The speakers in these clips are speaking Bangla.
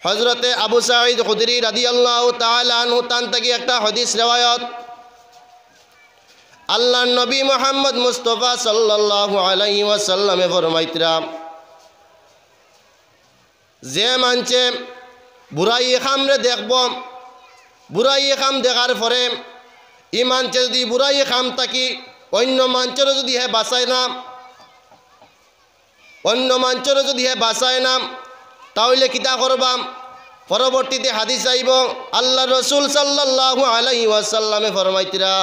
হযরতে আবু সাঈদ খুদরি রাদিয়াল্লাহু তাআলা আনহু তান থেকে একটা হাদিস রিওয়ায়াত আল্লাহর নবী মুহাম্মদ মুস্তাফা সাল্লাল্লাহু আলাইহি ওয়াসাল্লামে ফরমাইতরা যে মানছে বুড়াই খামরে দেখব বুড়াই খাম দেখার পরে ই মানছে যদি বুড়াই খাম থাকি অন্য মানচের যদি হে বাঁচায় না অন্য মানচের যদি হে বাঁচায় না তাহলে কিতা করবাম পরবর্তীতে হাদিস আইব আল্লাহ রসুল সাল্লাল্লাহু আলাইহি ওয়াসাল্লামে ফরমাইতরা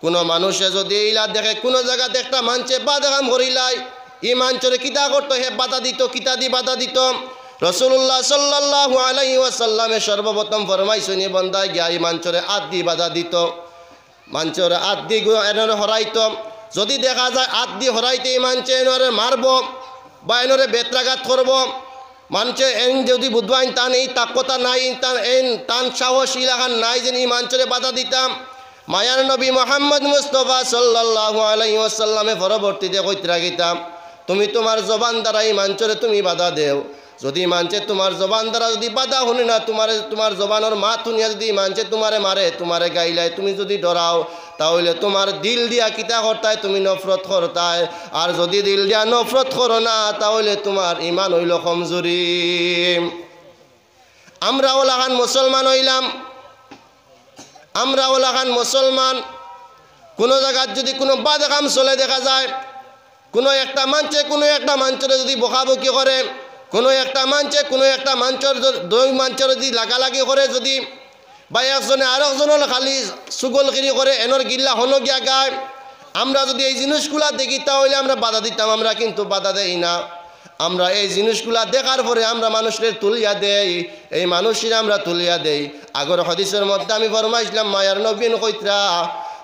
কোনো মানুষে যদি ইলা দেখে কোনো জায়গাতে একটা মানছে বাধা কাম করিলাই ই মানচরে কিতা করতো হে বাধা দিত কিতা দি বাধা দিত রাসূলুল্লাহ সাল্লাল্লাহু আলাইহি ওয়াসাল্লামে সর্বপ্রথম ফরমাইছেন বান্দায় গিয়া ই মানচরে আদি বাধা দিত মানচরে আদি এনরে হরাইতো যদি দেখা যায় আদি হরাইতে ই মানছে এনরে মারব বা এনরে বেত্রাঘাত করব মানছে এন যদি বুধবাইন তান এই তাকতা নাই তান সাহস ইলাখান নাই যে ই মানচরে বাধা দিতাম মায়ার নবী মুহাম্মদ মুস্তাফা সাল্লাল্লাহু আলাইহি ওয়াসাল্লামে পরবর্তীতে কইতরা গিতাম তুমি তোমার জবান দ্বারা এই মানচরে তুমি বাধা দেও যদি মানছে তোমার জবান দ্বারা যদি বাধা শুনে না তোমার জবানের মা শুনিয়া যদি মানছে তোমারে মারে তোমারে গাইলায় তুমি যদি ডরাও তাহলে তোমার দিল দিয়া কিতা করতায় তুমি নফরত করতায় আর যদি দিল দিয়া নফরত করো না তাহলে তোমার ইমান হইল কমজোরি আমরা ওলাখান মুসলমান হইলাম আমরা ওলাখান মুসলমান কোনো জায়গায় যদি কোনো বাধা কাম চলে দেখা যায় কোনো একটা মাঞ্চরে যদি বকাবকি করে কোনো একটা মাঞ্চর দুই মাঞ্চর যদি লাগালাগি করে যদি বা একজনে আর একজনের খালি সুগলগিরি করে এনর গিল্লা হনো গিয়া গায় আমরা যদি এই জিনিসগুলা দেখি তাহলে আমরা বাধা দিতাম আমরা কিন্তু বাধা দেই না আমরা এই জিনিসগুলা দেখার পরে আমরা মানুষের তুলিয়া দেই এই মানুষের আমরা তুলিয়া দেই আগর হাদিসের মধ্যে আমি ফরমাইছিলাম মায়ার নবীন কইতরা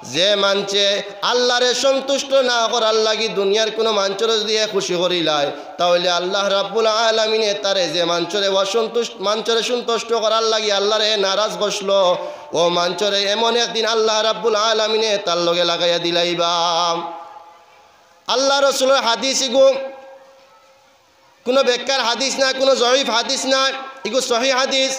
যে মানছে আল্লাহরে সন্তুষ্ট না করার লাগি দুনিয়ার কোনো মাঞ্চর যদি খুশি করিলায় তাহলে আল্লাহ রাব্বুল আলামিনে তারে যে মাঞ্চরে সন্তুষ্ট করার লাগি আল্লাহরে নারাজ বসলো ও মাঞ্চরে এমন একদিন আল্লাহ রাব্বুল আলামিনে তার লগে লাগাইয়া দিলাইবা আল্লাহ রসুলের হাদিস ইগো কোনো বেকার হাদিস না কোনো জয়ীফ হাদিস না ইগো সহিহ হাদিস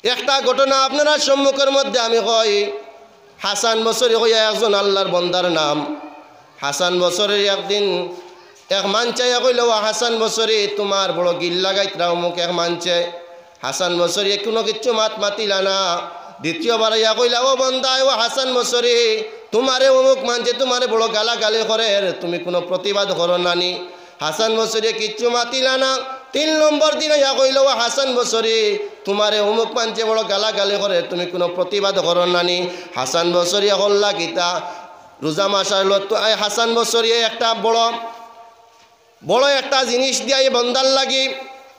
একটা ঘটনা আপনারা সম্মুখের মধ্যে আমি কই হাসান বসরি হইয়া একজন আল্লাহর বন্দার নাম হাসান বসরির একদিন এক মানচাইয়া কইল ও হাসান বসরি তোমার বড় গিল লাগাইতরা অমুক এক মানছে হাসান বসরি কোনো কিচ্ছু মাতিলা না দ্বিতীয়বার ইয়া কইলা ও বন্দায় ও হাসান বসরি তোমারে অমুক মানছে তোমারে বড় গালাগালি করে তুমি কোনো প্রতিবাদ করো নানি হাসান বসরি কিচ্ছু মাতিলা না 3 নম্বর দিনে ইয়া কইল ও হাসান বসরি তোমারে অমুক মানছে বড় গালাগালি করে তুমি কোনো প্রতিবাদ করো নানি হাসান বসরি হল্লা গীতা রোজা মাস আসলো তো হাসান বসরি একটা বড় একটা জিনিস দিয়া এই বন্দার লাগি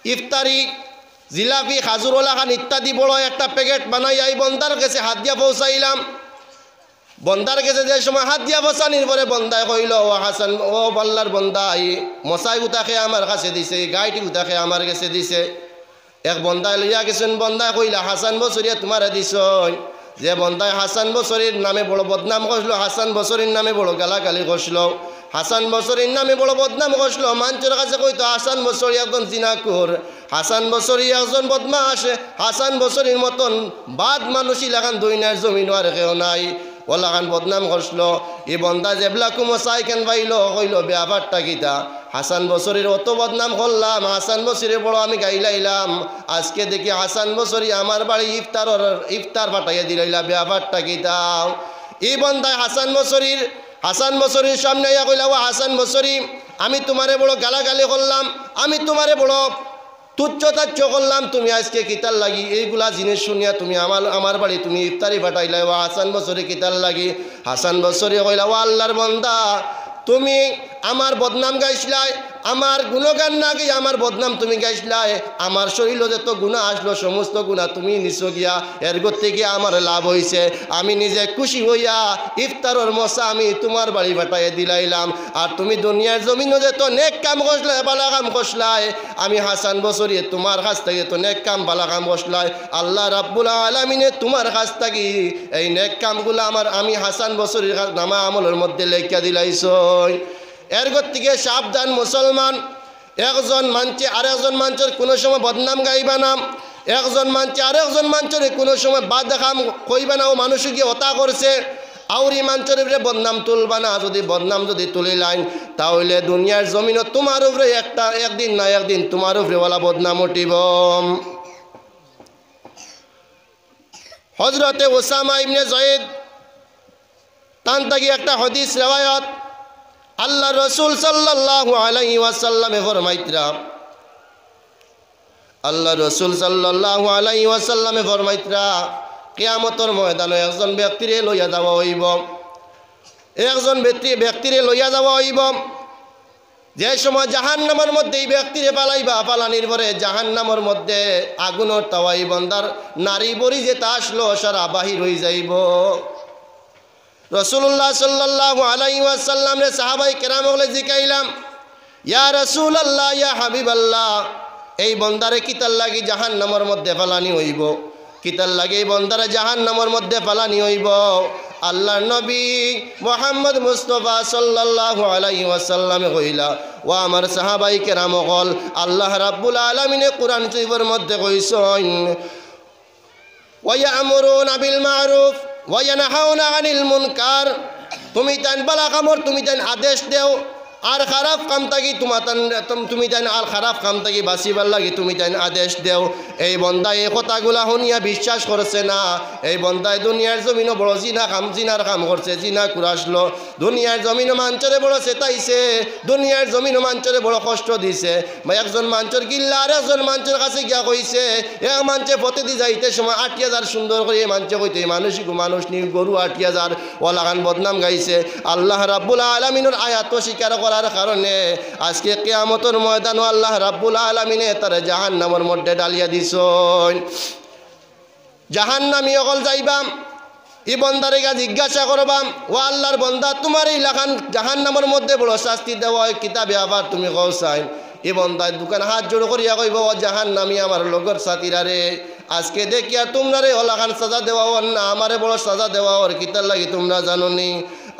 ইফতারি জিলাপি খাজুরওয়ালা খান ইত্যাদি বড় একটা প্যাকেট বানাই এই বন্দার কাছে হাত দিয়া পৌঁছাইলাম বন্দার কাছে যে সময় হাত দিয়া বসানির পরে বন্দায় কইল ও হাসান ও আল্লাহর বন্দা মশাই গুতাকে আমার কাছে দিছে গাইটি গুতাকে আমার কাছে দিছে এক বন্দায় লইয়া গেছেন বন্দায় কইলা হাসান বসরিয়া তোমারে দিছ যে বন্দায় হাসান বসরির নামে বড় বদনাম করলো হাসান বসরির নামে বড় গালাগালি করলো হাসান বসরির নামে বড় বদনাম করলো মানুষের কাছে কইতো হাসান বসরি একজন জিনাকুর হাসান বসরি একজন বদমাশ হাসান বসরির মতন বাদ মানুষই লাগান দুনিয়ার জমিন আর কেউ নাই ওলাখান বদনাম করলো এই বন্দা যেবলা কুমসাই কেন পাইল কইল ব্যাপারটা গীতা হাসান বসরির অত বদনাম করলাম হাসান বসরি বড় আমি গাইলাইলাম আজকে দেখি হাসান বসরি আমার বাড়ি ইফতার পাঠাইয়া দিলাইলা ব্যাপারটা গীতা এই বন্দায় হাসান বসরির সামনে ইয়া কইলা ও হাসান বসরি আমি তোমারে বড় গালাগালি করলাম আমি তোমারে বড় তুচ্ছতাচ্ছ করলাম তুমি আজকে কিতার লাগি এইগুলা জিনিস শুনিয়া তুমি আমার বাড়ি তুমি ইফতারি পাঠাইলা ও হাসান বসরি কিতার লাগি হাসান বসরি কইলা ও আল্লাহর বন্দা তুমি আমার বদনাম গাইছিলাই আমার গুণগান না গিয়ে আমার বদনাম তুমি গাইছিলাই আমার শরীরে যত গুণা আসলো সমস্ত গুণা তুমি নিছো গিয়া এর গতি গিয়া আমার লাভ হয়েছে আমি নিজে খুশি হইয়া ইফতারের মশা আমি তোমার বাড়ি পাঠাইয়া দিলাইলাম আর তুমি দুনিয়ার জমিনে যত নেক কাম করলে বালা কাম করলাই আমি হাসান বসরি তোমার কাছ থেকে তো নেক কাম বালা কাম করলাই আল্লাহ রাব্বুল আলামিনে তোমার কাছ থেকে এই নেক কামগুলো আমি হাসান বসরির নামা আমলের মধ্যে লেখা দিলাইছ এর থেকে সাবধান মুসলমান একজন মানছে আরেকজন মানুষের কোনো সময় বদনাম গাইবা না, একজন মানছে আরেকজন মানুষের কোনো সময় বাদ দেখাম কইবা না ও মানুষ গিয়ে হতা করছে, আউরি মানুষের উপরে বদনাম তুলবা না। যদি বদনাম যদি তুলি লাইন তাহলে দুনিয়ার জমিনও তোমার উপরে একদিন না একদিন তোমার উপরে ওলা বদনাম উঠিব। হজরতে ওসামা ইবনে জয়েদ তান থেকে একটা হাদিস রিওয়ায়াত, আল্লাহ রসুল সাল্লাল্লাহু আলাইহি ওয়াসাল্লামে ফরমাইতরা, আল্লাহ রসুল সাল্লাল্লাহু আলাইহি ওয়াসাল্লামে ফরমাইতরা কিয়ামতের ময়দানে একজন ব্যক্তিরে লইয়া যাওয়া হইব, একজন ব্যক্তিরে লইয়া যাওয়া হইব। যে সময় জাহান্নামের মধ্যে এই ব্যক্তিরে পালাইবা, পালানির পরে জাহান্নামের মধ্যে আগুনের তাওয়াই বন্দার নারী বড়ি যেটা আসলো সারা বাহির হয়ে যাইব। রাসূলুল্লাহ সাল্লাল্লাহু আলাইহি ওয়াসাল্লাম রে সাহাবাই কেরাম বলে জিকাইলাম, ইয়া রাসূলুল্লাহ ইয়া হাবিবাল্লাহ, এই বন্দারে কিতার লাগি জাহান্নামের মধ্যে ফালানি হইব, কিতার লাগি এই বন্দারে জাহান্নামের মধ্যে ফালানি হইব। আল্লাহর নবী মুহাম্মদ মুস্তাফা সাল্লাল্লাহু আলাইহি ওয়াসাল্লামে কইলা, ও আমার সাহাবাই কেরাম হল, আল্লাহ রাব্বুল আলামিনে কুরআন শরীফের মধ্যে কইছেন, ওয়া ইয়ামুরুনা বিল মারুফ ওয়া ইয়ানহাউনা আনিল মুনকার, তুমি তান বালা কামর তুমি তান আদেশ দেও, আর খারাপ কাম থাকি তুমি তাই আর খারাপ কাম থাকি বাঁচিবার লাগে তুমি তাই আদেশ দেও। এই বন্দায় এই কথাগুলা শুনিয়া বিশ্বাস করছে না। এই বন্দায় দুনিয়ার জমিনও বড় জিনার কাম করছে, জিনা কুরাসলো, দুনিয়ার জমিনও মাঞ্চরে বড় চেতাইছে, দুনিয়ার জমিনও মাঞ্চরে বড় কষ্ট দিছে। একজন মাঞ্চর গিল্লা আর একজন মাঞ্চের কাছে গিয়া কইছে, এক মাঞ্চে পথে যাইতে সময় ৮০০০ সুন্দর করে মাঞ্চে কইতে মানুষ নি গরু ৮০০০ ওলাগান বদনাম গাইছে। আল্লাহ রাব্বুল আলামিনের আয়াত স্বীকার করার কারণে আজকে কিয়ামতের ময়দান আল্লাহ রাব্বুল আলামিনে তার জাহান্নামের মধ্যে ডালিয়া দিছেন। জাহান্নামী অকল যাইবাম, ই বন্দারে গা জিজ্ঞাসা করবাম, ও আল্লাহর বন্দা তোমার এই লাখান জাহান্নামের মধ্যে বড় শাস্তি দেওয়া হয় কিতাবে, আবার তুমি কওসাইন। এ বন্দায় দোকান হাত জোড় করিয়া কইব, ও জাহান্নামী আমার লগর সাথীরা রে, আজকে দেখিয়া তোমরা রে ওলাখান সাজা দেওয়া হন না, আমারে বড় সাজা দেওয়া হর কিতার লাগি তোমরা জানো নি।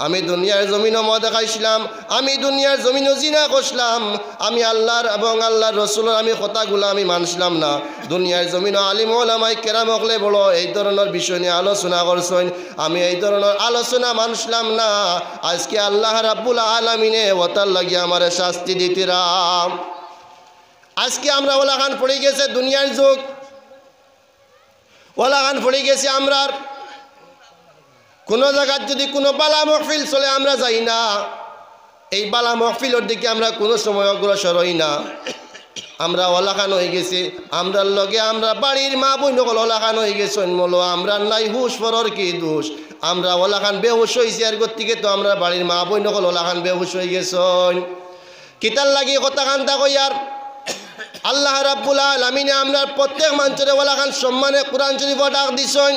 আমি দুনিয়ার জমিনও মদ খাইছিলাম, আমি দুনিয়ার জমিনও জিনা করছিলাম, আমি আল্লাহর এবং আল্লাহর রসুলের আমি কথাগুলো আমি মানছিলাম না। দুনিয়ার জমিনও আলিম ওলামায়ে কেরাম হকলে বড় এই ধরনের বিষয় নিয়ে আলোচনা করছেন, আমি এই ধরনের আলোচনা মানছিলাম না। আজকে আল্লাহ রাব্বুল আলামিনে ওতার লাগিয়ে আমার শাস্তি দিতিরাম। আজকে আমরা ওলাখান পড়ে গেছে দুনিয়ার যুগ, ওলাখান পড়ে গেছে আমরা। কোনো জায়গার যদি কোনো বালা মহফিল চলে আমরা যাই না, এই বালা মহফিলের দিকে আমরা কোনো সময় অগ্রসর হই না। আমরা ওলাখান হয়ে গেছি, আমরার লগে আমরা বাড়ির মা বোন সকল ওলাখান হয়ে গেছেন, বলো আমরা নাই হুশ পরর কি দোষ, আমরা ওলাখান বেহুশ হয়েছি। আর গতিকে তো আমরা বাড়ির মা বোন সকল ওলাখান বেহুশ হয়ে গেছেন। কিতার লাগি কথা কান্তা কই আর আল্লাহ রাব্বুল আলামিনে আমরা প্রত্যেক মানুষের ওলাখান সম্মানে কোরআন শরীফ ডাক দিছেন,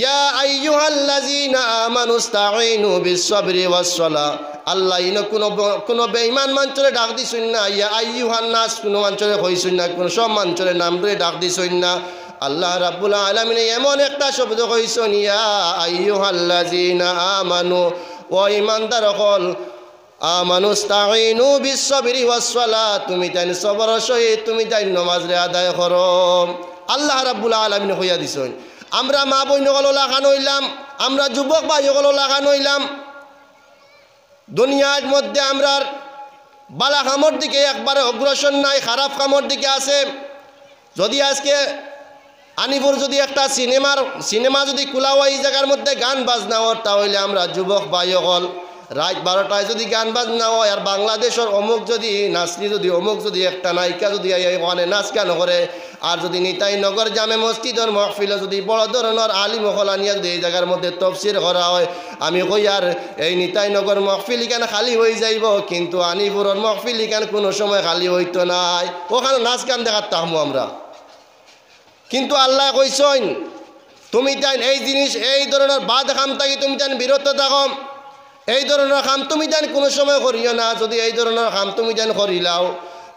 ইয়া আইয়ুহাল্লাযীনা আমানু ইসতাঈনু বিস-সাবরি ওয়াস-সালাহ। আল্লাহ ইনো কোনো বেঈমান মানুষের ডাক দিছেন না, ইয়া আইয়ুহান নাস কোনো মানুষের কইছেন না, কোনো সব মানুষের নাম ধরে ডাক দিছেন না। আল্লাহ রাব্বুল আলামিন এমন একটা শব্দ কইছেন, ইয়া আইয়ুহাল্লাযীনা আমানু, ও ঈমানদার হল, আমানু ইসতাঈনু বিস-সাবরি ওয়াস-সালাহ, তুমি তাই সবরের সহিত তুমি তাই নামাজ রে আদায় করো। আল্লাহ রাব্বুল আলামিন কইয়া দিছেন। আমরা মা বোন সকল লাগানো হইলাম, আমরা যুবক ভাই সকল লাগানো হইলাম, দুনিয়ার মধ্যে আমরা বালা কামর দিকে একবারে অগ্রসর নাই, খারাপ কামর দিকে আছে। যদি আজকে আনিপুর যদি একটা সিনেমা যদি খোলা হয়, এই জায়গার মধ্যে গান বাজনা হয়, তাহলে আমরা যুবক ভাই সকল রাত 12টায় যদি গান বাজনা হয়, আর বাংলাদেশের অমুক যদি নাচনি যদি অমুক যদি একটা নায়িকা যদি ওখানে নাচ গান করে, আর যদি নিতাই নগর জামে মসজিদের মহফিলে যদি বড় ধরনের আলিম হলা নিয়ে যদি এই জায়গার মধ্যে তফসির করা হয়, আমি কই আর এই নিতাই নগর মহফিল ইখান খালি হয়ে যাইব, কিন্তু আনিপুরের মহফিল ইখান কোনো সময় খালি হইতো নাই, ওখানে নাচ গান দেখার তাহমু আমরা। কিন্তু আল্লাহ কইছেন তুমি তাই এই জিনিস এই ধরনের বাদ খাম থাকি তুমি তাই বিরত থাকো, এই ধরনের কাম তুমি জান কোনো সময় করিও না। যদি এই ধরনের কাম তুমি জান করিলাও,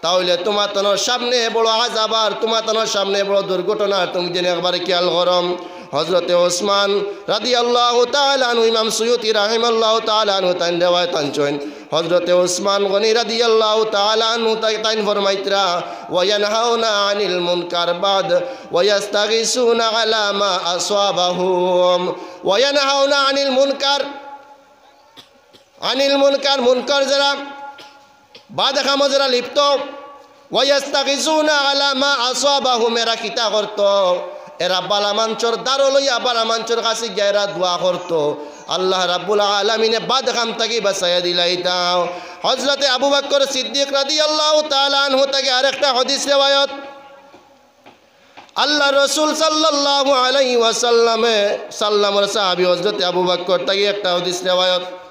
তাহলে তোমার তনোর সামনে বড় আযাব আর তোমার তনোর সামনে বড় দুর্ঘটনা তুমি যেন একবারে খেয়াল করম। হযরতে ওসমান রাদিয়াল্লাহু তাআলা আনহু ইমাম সুয়ুতি রাহিমাহুল্লাহু তাআলা আনহু তাই রিওয়ায়াত আনছেন হযরতে ওসমান গনি রাদিয়াল্লাহু তাআলা আনহু তাই ফরমাইতরা ওয়া ইয়ানহাউনা আনিল মুনকার বাদ ওয়া ইস্তাগিসুনা আলা মা আসাবাহুম ওয়া ইয়ানহাউনা আনিল মুনকার মুনকার যারা বাদ কামে যারা লিপ্ত ওয়া ইস্তাগিসুনা আলা মা আসাবাহুম এরা কিতা করত এরা বালামাঞ্চর দারো লইয়া বালামাঞ্চর কাছে গিয়া এরা দোয়া করত আল্লাহ রাব্বুল আলামিনে বাদ কাম থেকে বাঁচাইয়া দিলাইতাও হযরতে আবু বকর সিদ্দিক রাদিয়াল্লাহু তাআলা আনহু থেকে আরেকটা হাদিস রিওয়ায়াত আল্লাহ রাসূল সাল্লাল্লাহু আলাইহি ওয়াসাল্লামের সাহাবী হযরতে আবু বকর থেকে একটা হাদিস রিওয়ায়াত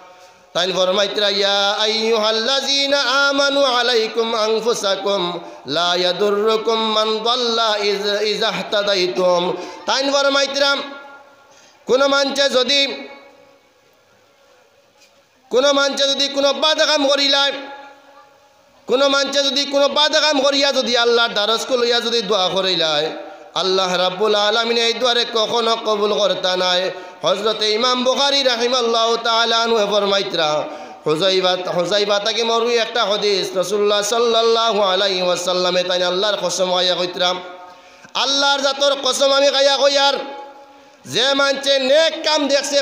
তাই ফরমাইতরা ইয়া আইয়ুহাল্লাযীনা আমানু আলাইকুম আনফুসাকুম লা ইয়াদুররুকুম মান দাল্লা ইযা ইহতাদাইতুম তাই ফরমাইতরা কোন মানুষে যদি কোনো বাদ কাম করিলা কোনো মানুষে যদি কোনো বাদ কাম করিয়া যদি আল্লাহর দ্বারস্থ লইয়া যদি দোয়া করিলায় আল্লাহ রাব্বুল আলামিন এই দোয়ারে কখনো কবুল করতা নাই হযরতে ইমাম বুখারী রাহিমাহুল্লাহু তাআলা আনহু ফরমাইতরা হুযাইবা তাকে মরুই একটা হাদিস রাসূলুল্লাহ সাল্লাল্লাহু আলাইহি ওয়াসাল্লামে তাই আল্লাহর কসম আয়া কইতরা আল্লাহর জাতর কসম আমি গায়া কইয়ার যে মানছে নেক কাম দেখছে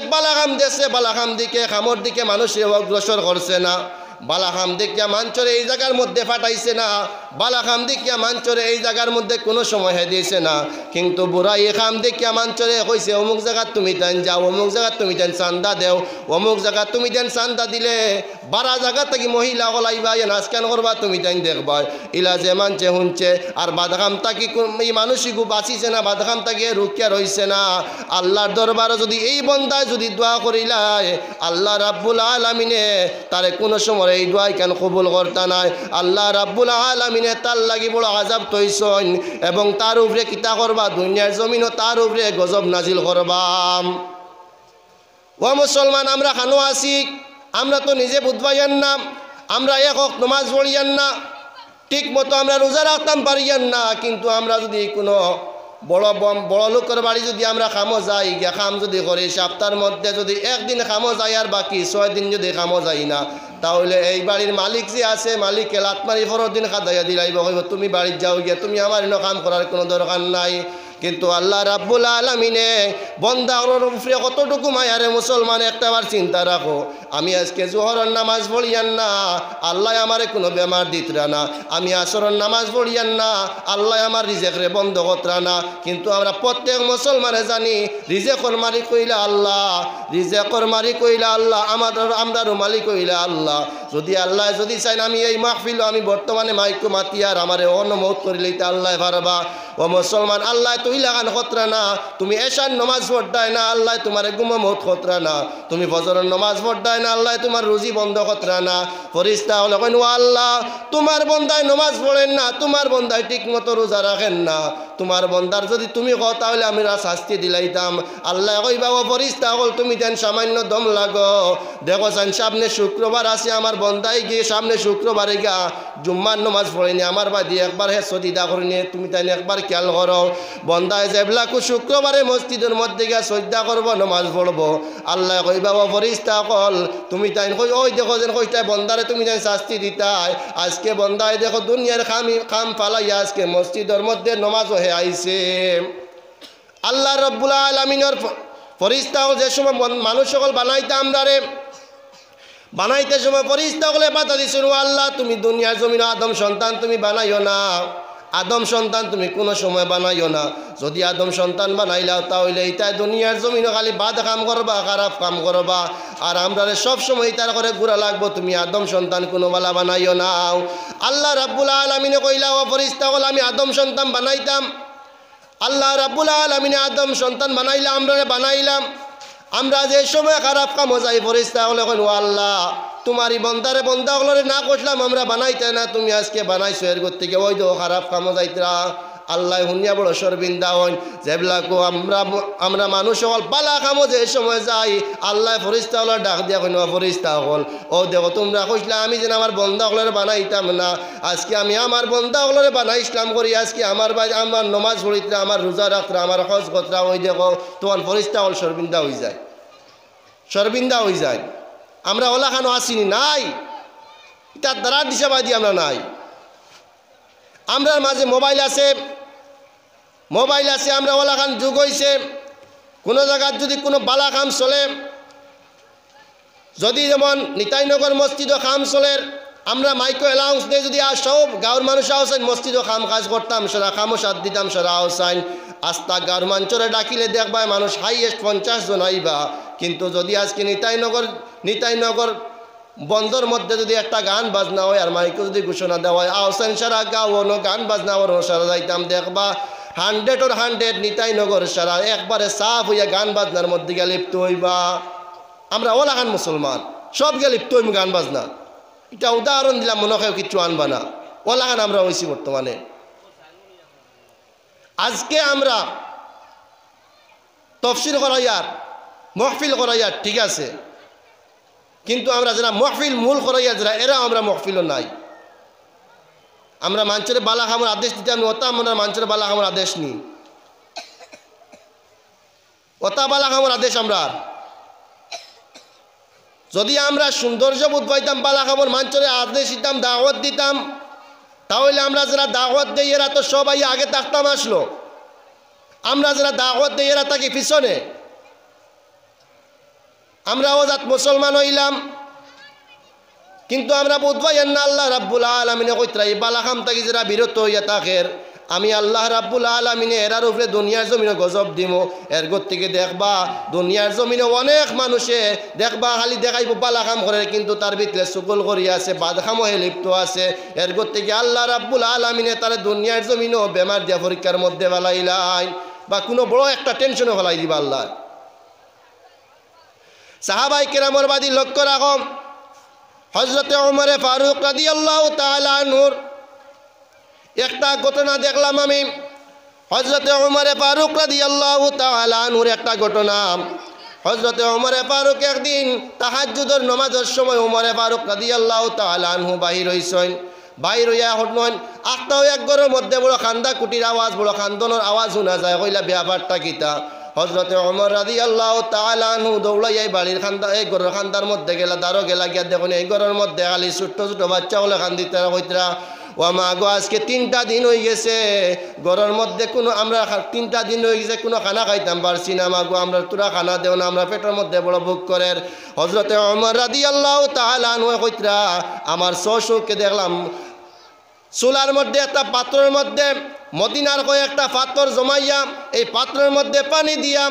বালা কাম দিকে খামর দিকে মানুষে অগ্রসর করছে না বালাখাম দেখিয়া মাঞ্চরে এই জায়গার মধ্যে ফাটাইছে না বালাখাম দেখিয়া মাঞ্চরে এই জায়গার মধ্যে কোনো সময় দিয়েছে না কিন্তু বুড়াই খাম দেখিয়া মাঞ্চরে কইছে অমুক জায়গা তুমি দেন যাও অমুক জায়গা তুমি দেন চান্দা দেও অমুক জায়গা তুমি দেন চান্দা দিলে বারা জায়গা থেকে মহিলা ওলাইবা নাচ কেন করবা তুমি দেন দেখবা ইলা যে মানছে শুনছে আর বাদখাম তাকি এই মানুষিকু বাঁচিছে না বাদখাম তাকে রুকিয়া রইছে না আল্লাহর দরবারে যদি এই বন্দায় যদি দোয়া করিলায় আল্লাহ রাব্বুল আলামিনে তারে কোনো সময় এই দোয়াই কেন কবুল করতা নাই আল্লাহ রাব্বুল আলামিনে তার লাগি বড় আযাব তৈছন এবং তার উপরে কিতা করবা দুনিয়ার জমিনও তার উপরে গজব নাজিল করবাম ও মুসলমান আমরা খানো আছি আমরা তো নিজে বুঝবাইয়ান না আমরা এক ওয়াক্ত নামাজ পড়িয়ান না ঠিক মতো আমরা রোজা রাখতাম পারিয়ান না কিন্তু আমরা যদি কোনো বড় লোকের বাড়ি যদি আমরা খামো যাই গিয়া খাম যদি করি সপ্তাহের মধ্যে যদি একদিন খামো যাই আর বাকি 6 দিন যদি খামো যাই না তাহলে এই বাড়ির মালিক যে আছে মালিককে লাত মারি 15 দিন খাদাইয়া দিলাইব কইব তুমি বাড়ির যাও গিয়া তুমি আমার এনে কাম করার কোনো দরকার নাই কিন্তু আল্লাহ রাব্বুল আলামিনে বন্দার উপরে কতটুকু মায়ারে মুসলমান একটাবার চিন্তা রাখো আমি আজকে জোহরের নামাজ পড়িয়ান না আল্লাহ আমারে কোনো বেমার দিতরা না আমি আসরের নামাজ পড়িয়ান না আল্লাহ আমার রিজেকরে বন্ধ করতরা না কিন্তু আমরা প্রত্যেক মুসলমানে জানি রিজেকর মালিক কইলা আল্লাহ রিজেকর মালিক কইলা আল্লাহ আমরারও মালিক কইলা আল্লাহ যদি আল্লাহ যদি চাই আমি এই মাহফিল আমি বর্তমানে মাইকো মাতিয়ার আমারে অনমত করিলেইতে আল্লাহ পারবা ও মুসলমান আল্লাহ তুই লাগান খতরা না তুমি এশার নামাজ পড়তাই না আল্লাহ তোমার গুমো মত খতরা না তুমি ফজরের নামাজ পড়তাই না আল্লাহ তোমার রুজি বন্ধ খতরা না ফেরেশতা হলো কইন ও আল্লাহ তোমার বন্দায় নামাজ পড়েন না তোমার বন্দায় ঠিকমতো রোজা রাখেন না তোমার বন্দার যদি তুমি কও তাহলে আমি শাস্তি দিলাইতাম আল্লাহ কইবা ও ফেরেশতা হল তুমি দেন সামান্য দম লাগো দেখো সামনে শুক্রবার আছে আমার বন্দায় গিয়ে সামনে শুক্রবারে গিয়া জুম্মার নামাজ পড়েনি আমার বাদি একবার হে সদিদা করিনি তুমি তাই একবার খেয়াল করো বন্দায় যেবিলাকু শুক্রবারে মসজিদের মধ্যে গিয়া সজ্জা করবো নামাজ পড়বো আল্লাহ কইবা ও ফেরেশতা কল তুমি তাই কই ওই দেখো যেন কইতাই বন্দারে তুমি তাই শাস্তি দিতাই আজকে বন্দায় দেখো দুনিয়ার খাম ফালাইয়া আজকে মসজিদের মধ্যে নামাজও হে আইছে আল্লাহ রাব্বুল আলামিনের ফেরেশতাও যে সময় মানুষ সকল বানাইতে আমরারে বানাইতে সময় ফেরেশতা সকলে বাধা দিছেন ও আল্লাহ তুমি দুনিয়ার জমিন আদম সন্তান তুমি বানাইও না আদম সন্তান তুমি কোনো সময় বানাইও না যদি আদম সন্তান বানাইলাও তাহলে এইটাই দুনিয়ার জমিনও খালি বাদ কাম করবা খারাপ কাম করবা আর আমরা সব সময় তার করে ঘুরা লাগবো তুমি আদম সন্তান কোনো বালা বানাইও না আল্লাহ রাব্বুল আলামিনে কইলা ও ফেরেশতা বল আমি আদম সন্তান বানাইতাম আল্লাহ রাব্বুল আলামিনে আদম সন্তান বানাইলাম আমরা বানাইলাম আমরা যে সময় খারাপ কাম যাই ফেরেশতা বলে কইন ও আল্লাহ তোমারই বন্দারে বন্দাগুলোরে না কইলাম আমরা বানাইতে না তুমি আজকে বানাইছো এর থেকে ওই তো খারাপ কাম যাইতরা আল্লাহ শুনিয়া বড় শর্মিন্দা হন যেবিলাকো আমরা মানুষ হল বালা কামো যে সময় যাই আল্লাহ ফরিস্তা হল ডাক দিয়া কইন ফরিস্তা হল ও দেখো তোমরা কইসলা আমি যেন আমার বন্ধা হলের বানাইতাম না আজকে আমি আমার বন্ধা হলের বানাই ইসলাম করি আজকে আমার নমাজ পড়িতরা আমার রোজা রাখরা আমার হজ কতরা ওই দেখো তোমার ফরিস্তা হল শর্মিন্দা হয়ে যায় শর্মিন্দা হয়ে যায় আমরা ওলা খানো আসিনি নাই তার দ্বারা দিশাবাদী আমরা নাই আমরার মাঝে মোবাইল আছে আমরা ওলা খান যুগ হয়েছে কোনো জায়গার যদি কোনো বালা কাম চলে যদি যেমন নিতাইনগর মসজিদও কাম চলে আমরা মাইক্রো অ্যালাউন্স দিয়ে যদি সব গাঁর মানুষ আহসাইন মসজিদও কাম কাজ করতাম সারা কামও সাথ দিতাম সারা আহসাইন আস্তা গাঁর মাঞ্চরে ডাকিলে দেখবা মানুষ হাইয়েস্ট 50 জন আইবা কিন্তু যদি আজকে নিতাইনগর বন্দর মধ্যে যদি একটা গান বাজনা হয় আর মাইকে যদি ঘোষণা দেওয়া হয় আহসান সারা গাঁও গান বাজনা ওর সারা যাইতাম দেখবা 100 নিতাইনগর সারা একবারে সাফ হইয়া গান বাজনার মধ্যে গিয়ে লিপ্ত হইবা আমরা ওলা খান মুসলমান সব গিয়ে লিপ্ত হইব গান বাজনা এটা উদাহরণ দিলাম মনে হয় কিছু আনবা না ওলা খান আমরা হয়েছি বর্তমানে আজকে আমরা তফসির করাইয়ার মহফিল করাইয়ার ঠিক আছে কিন্তু আমরা যারা মহফিল মূল করাইয়া যারা এরা আমরা মহফিলও নাই আমরা মানুষের বালা খামর আদেশ দিতে আমি ওটা আমরা মানুষের বালা খামর আদেশ নিই ওটা বালা খামর আদেশ আমরা যদি আমরা সৌন্দর্য বোধ পাইতাম বালা খামর মানুষের আদেশ দিতাম দাওয়াত দিতাম তাহলে আমরা যারা দাওয়াত দিই এরা তো সবাই আগে থাকতাম আসলো আমরা যারা দাওয়াত দিই এরা থাকি পিছনে আমরা ওজাত মুসলমান হইলাম কিন্তু আমরা বুঝবাই না আল্লাহ রাব্বুল আলামিনে কইতরা এই বালাখাম থাকি যারা বিরত হইয়া থাকের আমি আল্লাহ রাব্বুল আলামিনে এরার উপরে দুনিয়ার জমিনে গজব দিমো এর থেকে দেখবা দুনিয়ার জমিনে অনেক মানুষে দেখবা খালি দেখাইব বালাখাম করে কিন্তু তার ভিতরে সুগল করি আছে বাদখামো লিপ্ত আছে এর থেকে আল্লাহ রাব্বুল আলামিনে তার দুনিয়ার জমিনেও বেমার দিয়া পরীক্ষার মধ্যে ফেলাইলাই বা কোনো বড় একটা টেনশনও ফেলাই দিবা আল্লাহ সাহাবাই কেরামর বাদী লক্ষ্য রাখো হযরতে ওমরে ফারুক রাদিয়াল্লাহু তাআলা আনহুর একটা ঘটনা দেখলাম আমি হযরতে ওমরে ফারুক রাদিয়াল্লাহু তাআলা আনহুর একটা ঘটনা হযরতে ওমরে ফারুক একদিন তাহাজ্জুদের নামাজের সময় ওমরে ফারুক রাদিয়াল্লাহু তাআলা আনহু বাহির হইছেন বাইর হইয়া হটনন আটটাও এক ঘরের মধ্যে বড় খান্দা কুটির আওয়াজ বড় খান্দনের আওয়াজ শোনা যায় কইলা ব্যাপারটা কিতা হযরতে ওমর রাদিয়াল্লাহু তাআলা আনহু দৌড়াইয়া বাড়ির খান্দা এই ঘরের খান্দার মধ্যে গেলা দারো গেলা গিয়া দেখুন এই ঘরের মধ্যে খালি ছোট্ট ছোট বাচ্চা হলে খান্দিতে কইতরা ও মা গো আজকে 3টা দিন হয়ে গেছে ঘরের মধ্যে কোনো আমরা 3টা দিন হয়ে গেছে কোনো খানা খাইতাম পারছি না মা গো আমরা তোরা খানা দেও না আমরা পেটের মধ্যে বড় ভোগ করের হযরতে ওমর রাদিয়াল্লাহু তাআলা আনহু কইতরা আমার শ্বশুরকে দেখলাম চুলার মধ্যে একটা পাত্রের মধ্যে মদিনার কয়েকটা পাথর জমাইয়া এই পাত্রের মধ্যে পানি দিয়া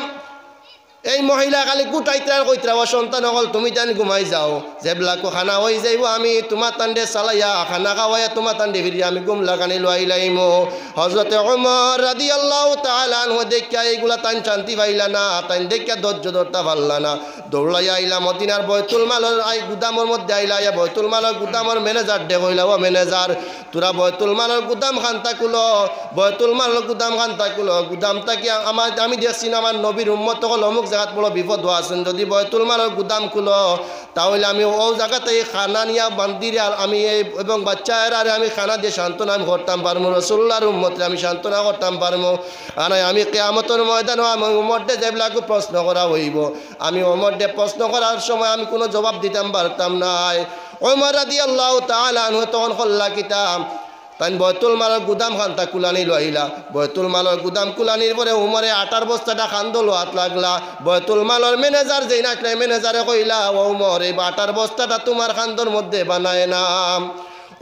এই মহিলা খালি গুটাইতে আর কইতরা ও সন্তান হল তুমি জানি ঘুমাই যাও যেবিলাকো খানা হয়ে যাইব আমি তোমার তান্ডে চালাইয়া খানা খাওয়াইয়া তোমার তান্ডে ফিরিয়া আমি গুম লাগানি লাইলাইম হযরতে ওমর রাদিয়াল্লাহু তাআলা আনহু দেখিয়া এইগুলা তান শান্তি পাইলা না তান দেখিয়া ধৈর্য ধরতে পারলা না দৌড়াইয়া আইলা মদিনার বাইতুল মালের গুদামের মধ্যে আইলা বাইতুল মালের গুদামের ম্যানেজার ডে কইলা ও ম্যানেজার তোরা বাইতুল মালের গুদাম খান্তা কুলো বাইতুল মালের গুদাম খান্তা কুলো গুদামটা কি আমি দেখছি না আমার নবীর উম্মত হল অমুক জায়গাত বড় বিপদ আছেন যদি বাইতুল মালের গুদাম খুলো তাহলে আমি ও জায়গাতে খানা নিয়ে বান্দিরে আমি এবং বাচ্চা এরারে আমি খানা দিয়ে সান্ত্বনা আমি করতাম পারবো রাসূলুল্লাহর উম্মতরে আমি সান্ত্বনা করতাম পারবো আর আমি কিয়ামতের ময়দানে আমি উম্মতকে যেবিলাকে প্রশ্ন করা হইব আমি উম্মতকে প্রশ্ন করার সময় আমি কোনো জবাব দিতাম পারতাম না ওমর রাদিয়াল্লাহু তাআলা আনহু তখন কল্লা কিতাব তাই বাইতুল মালের গুদাম খান্তা কুলানি লইলা বাইতুল মালের গুদাম কুলানির পরে উমরে আটার বস্তাটা খান্দল হাত লাগলা বাইতুল মালের ম্যানেজার যেই না ম্যানেজারে কইলা ও উমর এই আটার বস্তাটা তোমার খান্দর মধ্যে বানায় না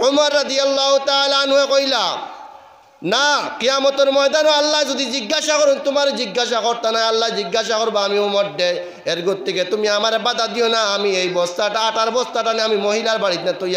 উমর রাদিয়াল্লাহু তাআলা আনহু কইলা না কিয়ামতের ময়দানে আল্লাহ যদি জিজ্ঞাসা করেন তোমার জিজ্ঞাসা করতে না আল্লাহ জিজ্ঞাসা করবা আমি উমর দে এর থেকে তুমি আমার বাধা দিও না আমি এই বস্তাটা আটার বস্তাটা নিয়ে আমি মহিলার বাড়িতে তুই